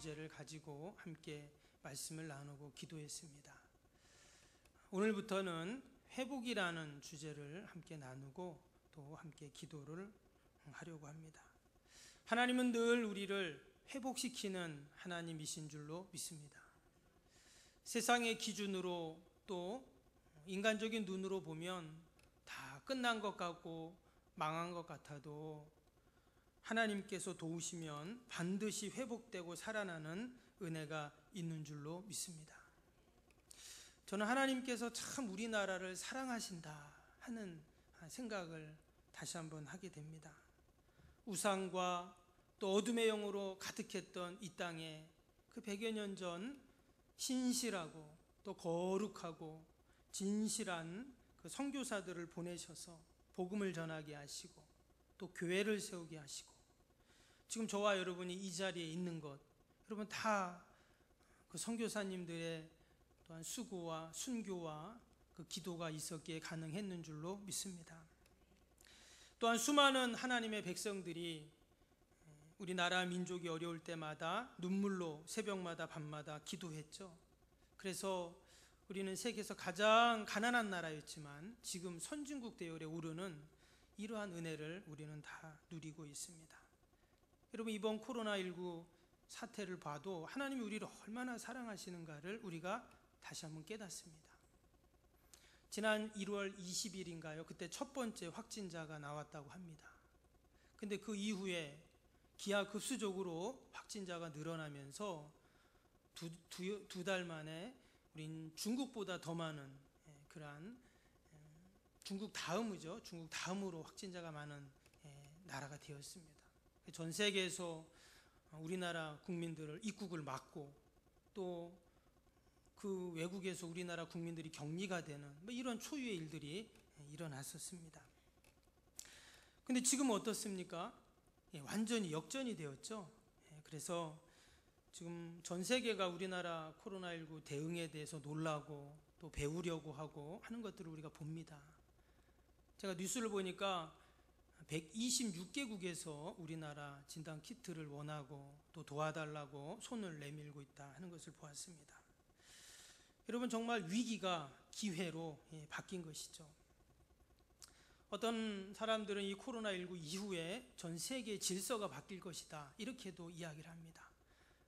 주제를 가지고 함께 말씀을 나누고 기도했습니다. 오늘부터는 회복이라는 주제를 함께 나누고 또 함께 기도를 하려고 합니다. 하나님은 늘 우리를 회복시키는 하나님이신 줄로 믿습니다. 세상의 기준으로 또 인간적인 눈으로 보면 다 끝난 것 같고 망한 것 같아도 하나님께서 도우시면 반드시 회복되고 살아나는 은혜가 있는 줄로 믿습니다. 저는 하나님께서 참 우리나라를 사랑하신다 하는 생각을 다시 한번 하게 됩니다. 우상과 또 어둠의 영으로 가득했던 이 땅에 그 100여 년 전 신실하고 또 거룩하고 진실한 그 선교사들을 보내셔서 복음을 전하게 하시고 또 교회를 세우게 하시고 지금 저와 여러분이 이 자리에 있는 것, 여러분 다 그 선교사님들의 또한 수고와 순교와 그 기도가 있었기에 가능했는 줄로 믿습니다. 또한 수많은 하나님의 백성들이 우리나라 민족이 어려울 때마다 눈물로 새벽마다 밤마다 기도했죠. 그래서 우리는 세계에서 가장 가난한 나라였지만 지금 선진국 대열에 오르는 이러한 은혜를 우리는 다 누리고 있습니다. 여러분, 이번 코로나19 사태를 봐도 하나님이 우리를 얼마나 사랑하시는가를 우리가 다시 한번 깨닫습니다. 지난 1월 20일인가요? 그때 첫 번째 확진자가 나왔다고 합니다. 근데 그 이후에 기하급수적으로 확진자가 늘어나면서 두 달 만에 우린 중국보다 더 많은 그러한 중국 다음이죠. 중국 다음으로 확진자가 많은 나라가 되었습니다. 전 세계에서 우리나라 국민들을 입국을 막고 또 그 외국에서 우리나라 국민들이 격리가 되는 이런 초유의 일들이 일어났었습니다. 근데 지금 어떻습니까? 완전히 역전이 되었죠. 그래서 지금 전 세계가 우리나라 코로나19 대응에 대해서 놀라고 또 배우려고 하고 하는 것들을 우리가 봅니다. 제가 뉴스를 보니까 126개국에서 우리나라 진단 키트를 원하고 또 도와달라고 손을 내밀고 있다 하는 것을 보았습니다. 여러분, 정말 위기가 기회로 바뀐 것이죠. 어떤 사람들은 이 코로나19 이후에 전 세계의 질서가 바뀔 것이다 이렇게도 이야기를 합니다.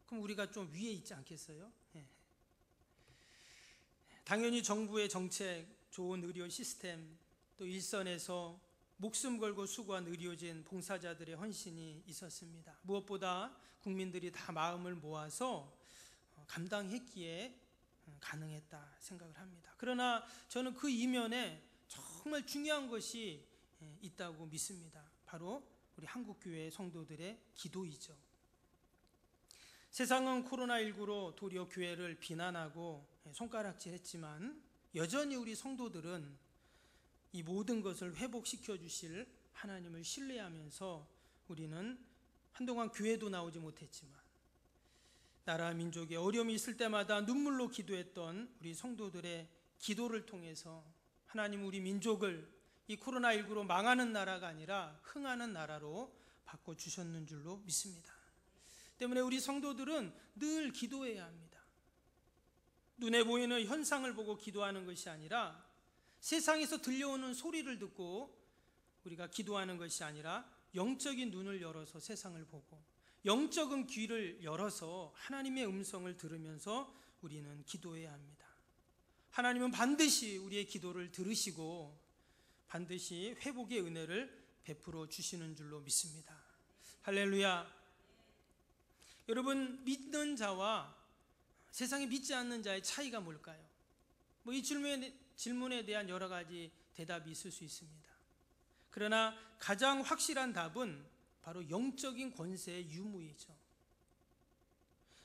그럼 우리가 좀 위에 있지 않겠어요? 당연히 정부의 정책, 좋은 의료 시스템, 또 일선에서 목숨 걸고 수고한 의료진, 봉사자들의 헌신이 있었습니다. 무엇보다 국민들이 다 마음을 모아서 감당했기에 가능했다 생각을 합니다. 그러나 저는 그 이면에 정말 중요한 것이 있다고 믿습니다. 바로 우리 한국교회 성도들의 기도이죠. 세상은 코로나19로 도리어 교회를 비난하고 손가락질했지만 여전히 우리 성도들은 이 모든 것을 회복시켜 주실 하나님을 신뢰하면서 우리는 한동안 교회도 나오지 못했지만 나라 민족의 어려움이 있을 때마다 눈물로 기도했던 우리 성도들의 기도를 통해서 하나님 우리 민족을 이 코로나19로 망하는 나라가 아니라 흥하는 나라로 바꿔주셨는 줄로 믿습니다. 때문에 우리 성도들은 늘 기도해야 합니다. 눈에 보이는 현상을 보고 기도하는 것이 아니라 세상에서 들려오는 소리를 듣고 우리가 기도하는 것이 아니라 영적인 눈을 열어서 세상을 보고 영적인 귀를 열어서 하나님의 음성을 들으면서 우리는 기도해야 합니다. 하나님은 반드시 우리의 기도를 들으시고 반드시 회복의 은혜를 베풀어 주시는 줄로 믿습니다. 할렐루야. 여러분, 믿는 자와 세상에 믿지 않는 자의 차이가 뭘까요? 이 질문에 대한 여러 가지 대답이 있을 수 있습니다. 그러나 가장 확실한 답은 바로 영적인 권세의 유무이죠.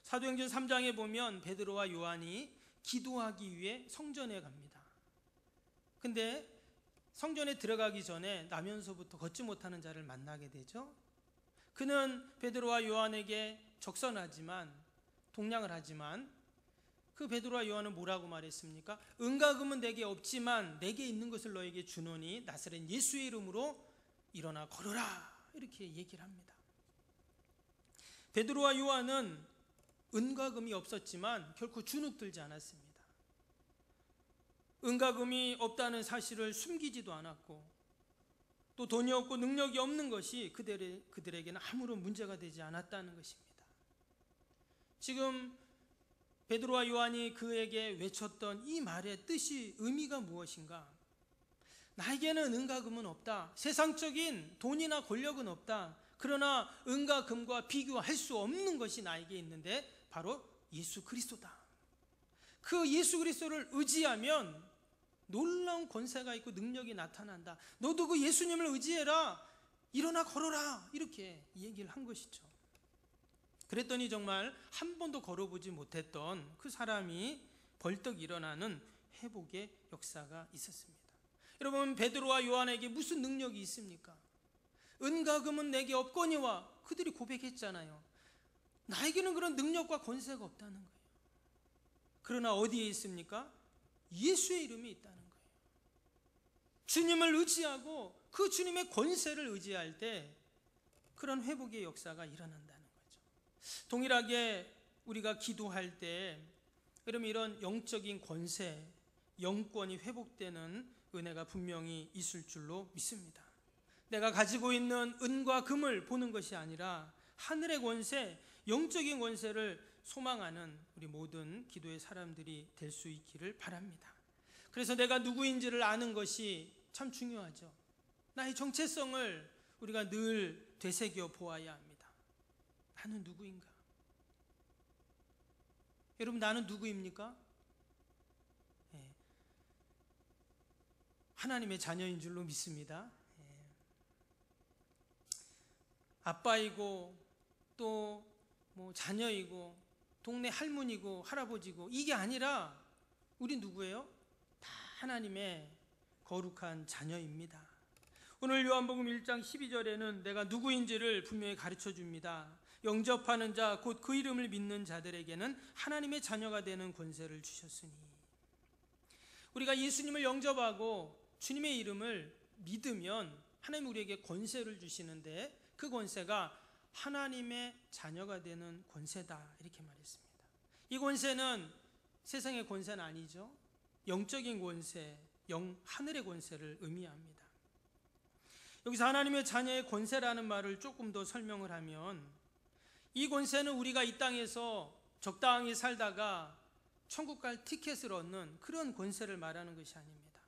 사도행전 3장에 보면 베드로와 요한이 기도하기 위해 성전에 갑니다. 근데 성전에 들어가기 전에 나면서부터 걷지 못하는 자를 만나게 되죠. 그는 베드로와 요한에게 적선하지만 동냥을 하지만 그 베드로와 요한은 뭐라고 말했습니까? 은과 금은 내게 없지만 내게 있는 것을 너에게 주노니 나사렛 예수의 이름으로 일어나 걸어라 이렇게 얘기를 합니다. 베드로와 요한은 은과 금이 없었지만 결코 주눅들지 않았습니다. 은과 금이 없다는 사실을 숨기지도 않았고 또 돈이 없고 능력이 없는 것이 그들에게는 아무런 문제가 되지 않았다는 것입니다. 지금 베드로와 요한이 그에게 외쳤던 이 말의 뜻이 의미가 무엇인가? 나에게는 은과 금은 없다. 세상적인 돈이나 권력은 없다. 그러나 은과 금과 비교할 수 없는 것이 나에게 있는데 바로 예수 그리스도다. 그 예수 그리스도를 의지하면 놀라운 권세가 있고 능력이 나타난다. 너도 그 예수님을 의지해라. 일어나 걸어라. 이렇게 얘기를 한 것이죠. 그랬더니 정말 한 번도 걸어보지 못했던 그 사람이 벌떡 일어나는 회복의 역사가 있었습니다. 여러분, 베드로와 요한에게 무슨 능력이 있습니까? 은과 금은 내게 없거니와 그들이 고백했잖아요. 나에게는 그런 능력과 권세가 없다는 거예요. 그러나 어디에 있습니까? 예수의 이름이 있다는 거예요. 주님을 의지하고 그 주님의 권세를 의지할 때 그런 회복의 역사가 일어난다는 거죠. 동일하게 우리가 기도할 때 여러분 이런 영적인 권세, 영권이 회복되는 은혜가 분명히 있을 줄로 믿습니다. 내가 가지고 있는 은과 금을 보는 것이 아니라 하늘의 권세, 영적인 권세를 소망하는 우리 모든 기도의 사람들이 될 수 있기를 바랍니다. 그래서 내가 누구인지를 아는 것이 참 중요하죠. 나의 정체성을 우리가 늘 되새겨 보아야 합니다. 나는 누구인가? 여러분, 나는 누구입니까? 하나님의 자녀인 줄로 믿습니다. 아빠이고 또 자녀이고 동네 할머니고 할아버지고 이게 아니라 우리 누구예요? 다 하나님의 거룩한 자녀입니다. 오늘 요한복음 1장 12절에는 내가 누구인지를 분명히 가르쳐 줍니다. 영접하는 자 곧 그 이름을 믿는 자들에게는 하나님의 자녀가 되는 권세를 주셨으니, 우리가 예수님을 영접하고 주님의 이름을 믿으면 하나님 우리에게 권세를 주시는데 그 권세가 하나님의 자녀가 되는 권세다 이렇게 말했습니다. 이 권세는 세상의 권세는 아니죠. 영적인 권세, 하늘의 권세를 의미합니다. 여기서 하나님의 자녀의 권세라는 말을 조금 더 설명을 하면 이 권세는 우리가 이 땅에서 적당히 살다가 천국 갈 티켓을 얻는 그런 권세를 말하는 것이 아닙니다.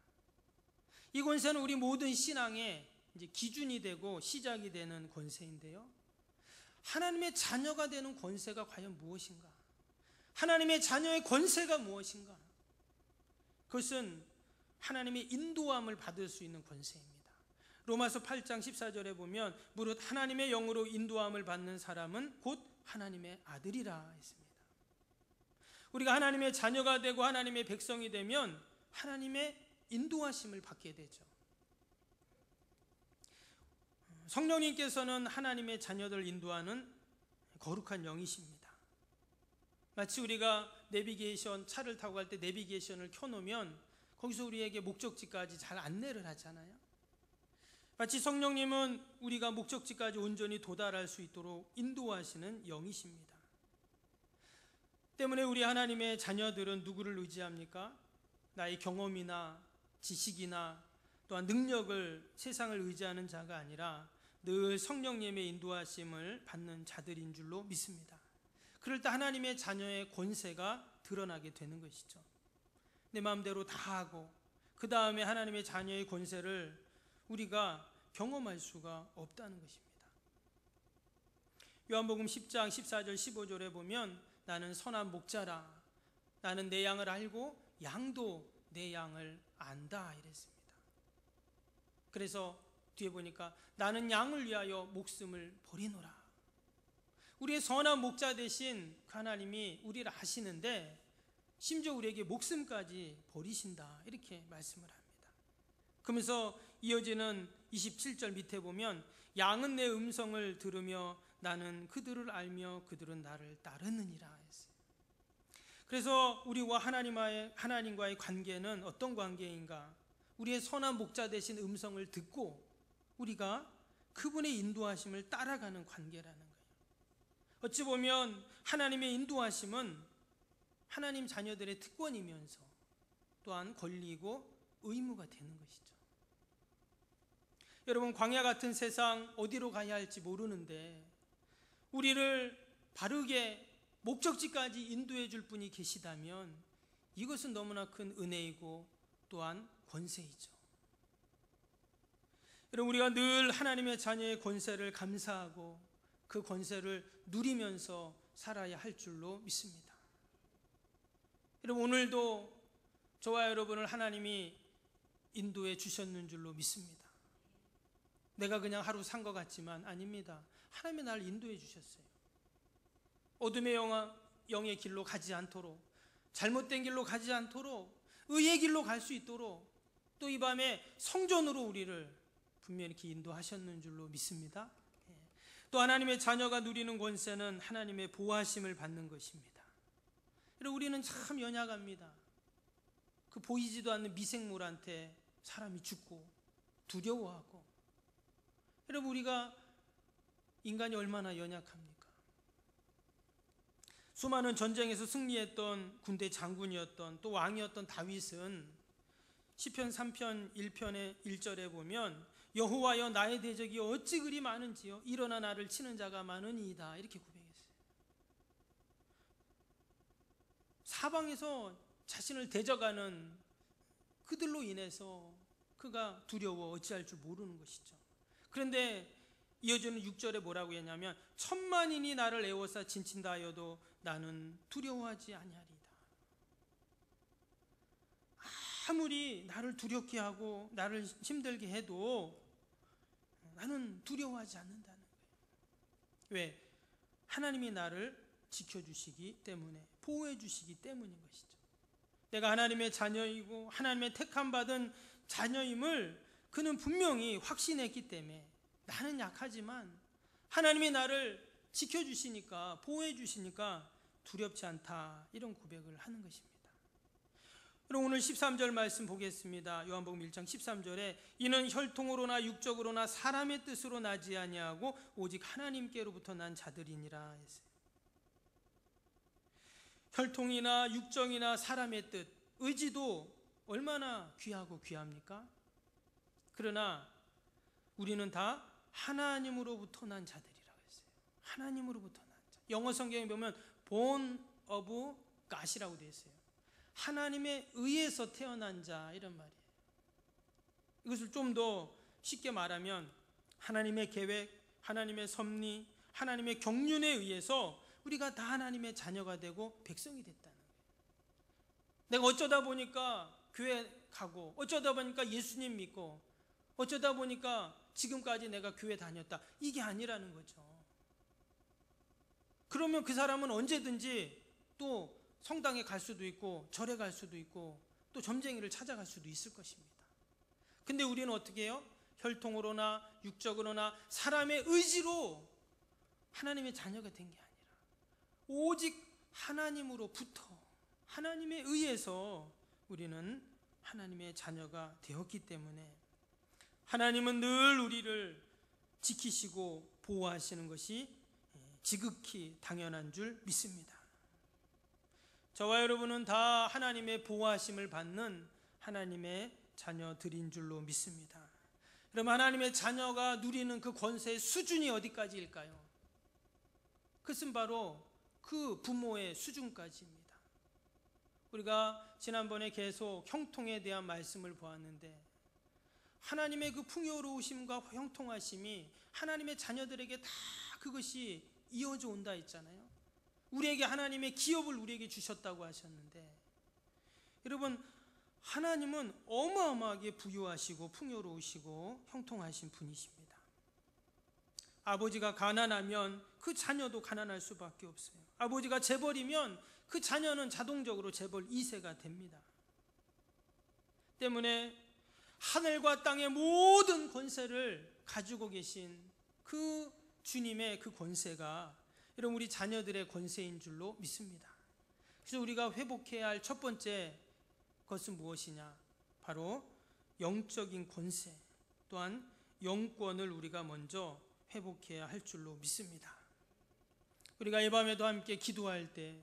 이 권세는 우리 모든 신앙의 이제 기준이 되고 시작이 되는 권세인데요. 하나님의 자녀가 되는 권세가 과연 무엇인가? 하나님의 자녀의 권세가 무엇인가? 그것은 하나님의 인도함을 받을 수 있는 권세입니다. 로마서 8장 14절에 보면 무릇 하나님의 영으로 인도함을 받는 사람은 곧 하나님의 아들이라 했습니다. 우리가 하나님의 자녀가 되고 하나님의 백성이 되면 하나님의 인도하심을 받게 되죠. 성령님께서는 하나님의 자녀들을 인도하는 거룩한 영이십니다. 마치 우리가 내비게이션, 차를 타고 갈 때 내비게이션을 켜놓으면 거기서 우리에게 목적지까지 잘 안내를 하잖아요. 마치 성령님은 우리가 목적지까지 온전히 도달할 수 있도록 인도하시는 영이십니다. 때문에 우리 하나님의 자녀들은 누구를 의지합니까? 나의 경험이나 지식이나 또한 능력을, 세상을 의지하는 자가 아니라 늘 성령님의 인도하심을 받는 자들인 줄로 믿습니다. 그럴 때 하나님의 자녀의 권세가 드러나게 되는 것이죠. 내 마음대로 다 하고 그 다음에 하나님의 자녀의 권세를 우리가 경험할 수가 없다는 것입니다. 요한복음 10장 14절 15절에 보면 나는 선한 목자라, 나는 내 양을 알고 양도 내 양을 안다 이랬습니다. 그래서 뒤에 보니까 나는 양을 위하여 목숨을 버리노라. 우리의 선한 목자 되신 그 하나님이 우리를 아시는데 심지어 우리에게 목숨까지 버리신다 이렇게 말씀을 합니다. 그러면서 이어지는 27절 밑에 보면 양은 내 음성을 들으며 나는 그들을 알며 그들은 나를 따르느니라 했어요. 그래서 우리와 하나님과의 관계는 어떤 관계인가? 우리의 선한 목자 되신 음성을 듣고 우리가 그분의 인도하심을 따라가는 관계라는 거예요. 어찌 보면 하나님의 인도하심은 하나님 자녀들의 특권이면서 또한 권리이고 의무가 되는 것이죠. 여러분, 광야 같은 세상 어디로 가야 할지 모르는데 우리를 바르게 목적지까지 인도해 줄 분이 계시다면 이것은 너무나 큰 은혜이고 또한 권세이죠. 여러분, 우리가 늘 하나님의 자녀의 권세를 감사하고 그 권세를 누리면서 살아야 할 줄로 믿습니다. 여러분, 오늘도 저와 여러분을 하나님이 인도해 주셨는 줄로 믿습니다. 내가 그냥 하루 산 것 같지만 아닙니다. 하나님이 나를 인도해 주셨어요. 어둠의 영의 길로 가지 않도록, 잘못된 길로 가지 않도록, 의의 길로 갈 수 있도록 또 이 밤에 성전으로 우리를 분명히 이렇게 인도하셨는 줄로 믿습니다. 또 하나님의 자녀가 누리는 권세는 하나님의 보호하심을 받는 것입니다. 여러분, 우리는 참 연약합니다. 그 보이지도 않는 미생물한테 사람이 죽고 두려워하고, 여러분, 우리가 인간이 얼마나 연약합니까? 수많은 전쟁에서 승리했던 군대 장군이었던 또 왕이었던 다윗은 시편 3편 1편의 1절에 보면 여호와여 나의 대적이 어찌 그리 많은지요 일어나 나를 치는 자가 많으니이다, 이렇게 고백했어요. 사방에서 자신을 대적하는 그들로 인해서 그가 두려워 어찌할 줄 모르는 것이죠. 그런데 이어지는 6절에 뭐라고 했냐면 천만인이 나를 애워싸 진친다 하여도 나는 두려워하지 아니하리다. 아무리 나를 두렵게 하고 나를 힘들게 해도 나는 두려워하지 않는다는 거예요. 왜? 하나님이 나를 지켜주시기 때문에, 보호해 주시기 때문인 것이죠. 내가 하나님의 자녀이고 하나님의 택함받은 자녀임을 그는 분명히 확신했기 때문에 나는 약하지만 하나님이 나를 지켜주시니까, 보호해 주시니까 두렵지 않다, 이런 고백을 하는 것입니다. 그럼 오늘 13절 말씀 보겠습니다. 요한복음 1장 13절에 이는 혈통으로나 육적으로나 사람의 뜻으로 나지 아니하고 오직 하나님께로부터 난 자들이니라 했어요. 혈통이나 육정이나 사람의 뜻, 의지도 얼마나 귀하고 귀합니까? 그러나 우리는 다 하나님으로부터 난 자들이라고 했어요. 하나님으로부터 난 자. 영어 성경에 보면 born of God이라고 되어 있어요. 하나님에 의해서 태어난 자, 이런 말이에요. 이것을 좀 더 쉽게 말하면 하나님의 계획, 하나님의 섭리, 하나님의 경륜에 의해서 우리가 다 하나님의 자녀가 되고 백성이 됐다는 거예요. 내가 어쩌다 보니까 교회 가고, 어쩌다 보니까 예수님 믿고, 어쩌다 보니까 지금까지 내가 교회 다녔다, 이게 아니라는 거죠. 그러면 그 사람은 언제든지 또 성당에 갈 수도 있고 절에 갈 수도 있고 또 점쟁이를 찾아갈 수도 있을 것입니다. 근데 우리는 어떻게 해요? 혈통으로나 육적으로나 사람의 의지로 하나님의 자녀가 된 게 아니라 오직 하나님으로부터, 하나님에 의해서 우리는 하나님의 자녀가 되었기 때문에 하나님은 늘 우리를 지키시고 보호하시는 것이 지극히 당연한 줄 믿습니다. 저와 여러분은 다 하나님의 보호하심을 받는 하나님의 자녀들인 줄로 믿습니다. 그럼 하나님의 자녀가 누리는 그 권세의 수준이 어디까지일까요? 그것은 바로 그 부모의 수준까지입니다. 우리가 지난번에 계속 형통에 대한 말씀을 보았는데 하나님의 그 풍요로우심과 형통하심이 하나님의 자녀들에게 다 그것이 이어져 온다 했잖아요. 우리에게 하나님의 기업을 우리에게 주셨다고 하셨는데, 여러분, 하나님은 어마어마하게 부유하시고 풍요로우시고 형통하신 분이십니다. 아버지가 가난하면 그 자녀도 가난할 수밖에 없어요. 아버지가 재벌이면 그 자녀는 자동적으로 재벌 2세가 됩니다. 때문에 하늘과 땅의 모든 권세를 가지고 계신 그 주님의 그 권세가 여러분 우리 자녀들의 권세인 줄로 믿습니다. 그래서 우리가 회복해야 할 첫 번째 것은 무엇이냐? 바로 영적인 권세, 또한 영권을 우리가 먼저 회복해야 할 줄로 믿습니다. 우리가 이 밤에도 함께 기도할 때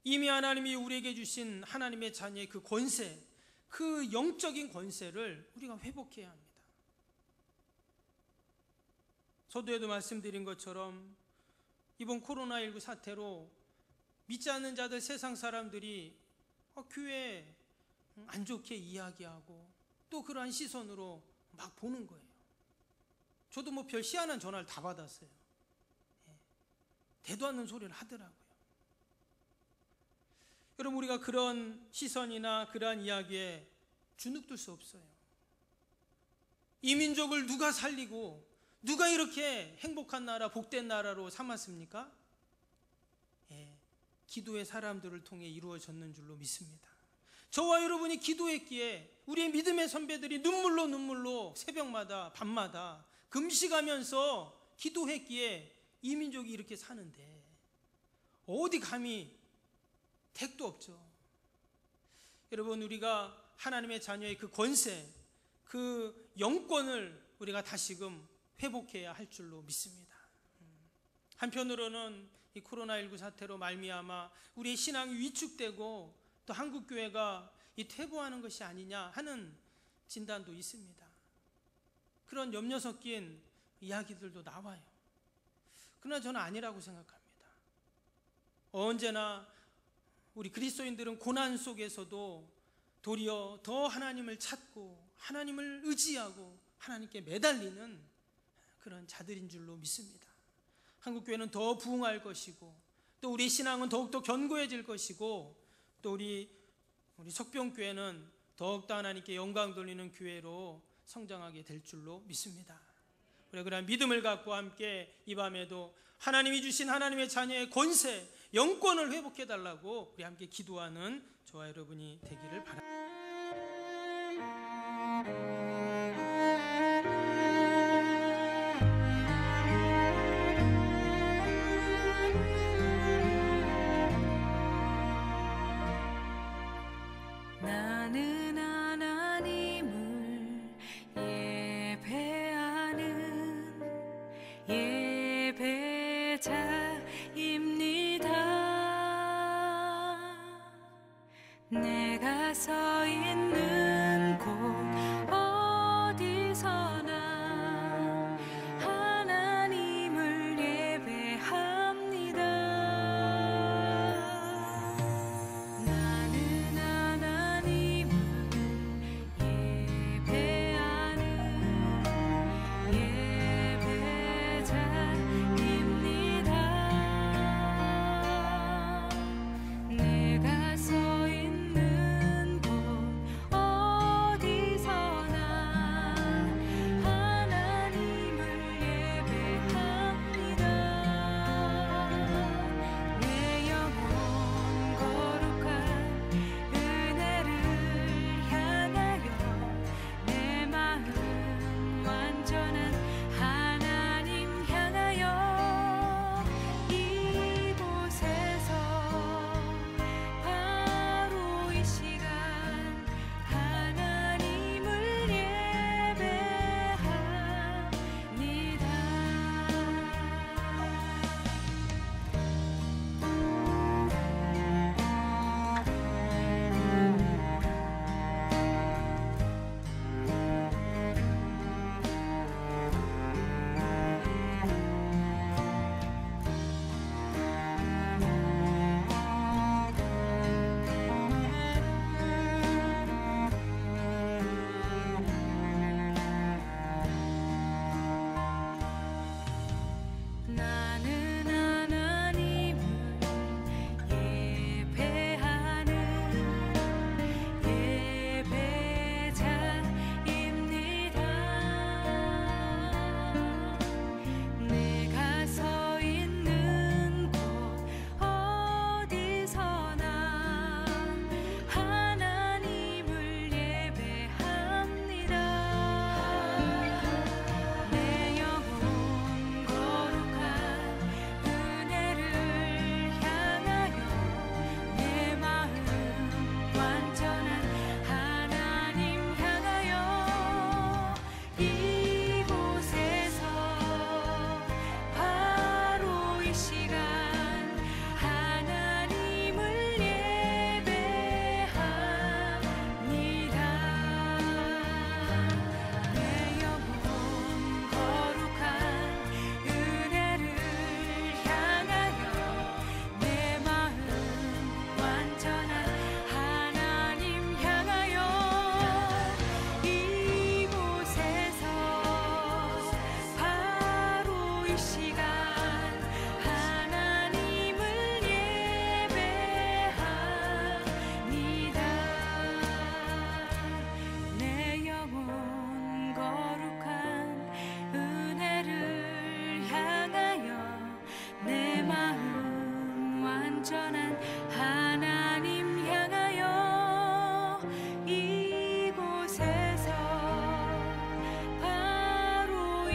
이미 하나님이 우리에게 주신 하나님의 자녀의 그 권세, 그 영적인 권세를 우리가 회복해야 합니다. 서두에도 말씀드린 것처럼 이번 코로나19 사태로 믿지 않는 자들, 세상 사람들이 교회 안 좋게 이야기하고 또 그러한 시선으로 막 보는 거예요. 저도 뭐 별 희한한 전화를 다 받았어요. 대도 않는 소리를 하더라고요. 여러분, 우리가 그런 시선이나 그러한 이야기에 주눅들 수 없어요. 이 민족을 누가 살리고 누가 이렇게 행복한 나라, 복된 나라로 삼았습니까? 기도의 사람들을 통해 이루어졌는 줄로 믿습니다. 저와 여러분이 기도했기에 우리의 믿음의 선배들이 눈물로 새벽마다 밤마다 금식하면서 기도했기에 이 민족이 이렇게 사는데 어디 감히 택도 없죠. 여러분, 우리가 하나님의 자녀의 그 권세, 그 영권을 우리가 다시금 회복해야 할 줄로 믿습니다. 한편으로는 이 코로나19 사태로 말미암아 우리의 신앙이 위축되고 또 한국교회가 이 퇴보하는 것이 아니냐 하는 진단도 있습니다. 그런 염려 섞인 이야기들도 나와요. 그러나 저는 아니라고 생각합니다. 언제나 우리 그리스도인들은 고난 속에서도 도리어 더 하나님을 찾고 하나님을 의지하고 하나님께 매달리는 그런 자들인 줄로 믿습니다. 한국교회는 더 부흥할 것이고 또 우리 신앙은 더욱더 견고해질 것이고 또 우리 석병교회는 더욱더 하나님께 영광 돌리는 교회로 성장하게 될 줄로 믿습니다. 우리가 그런 믿음을 갖고 함께 이 밤에도 하나님이 주신 하나님의 자녀의 권세, 영권을 회복해 달라고 우리 함께 기도하는 저와 여러분이 되기를 바랍니다. 나는 하나님을 예배하는 예배자입니다. 내가 서 있는 곳 어디서나 하나님을 예배합니다. 나는 하나님을 예배하는 예배자입니다. 내가 서 있는 곳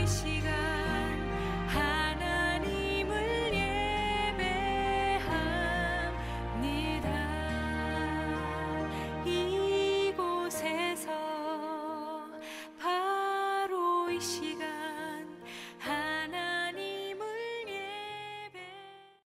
이 시간 하나님을 예배합니다. 이곳에서 바로 이 시간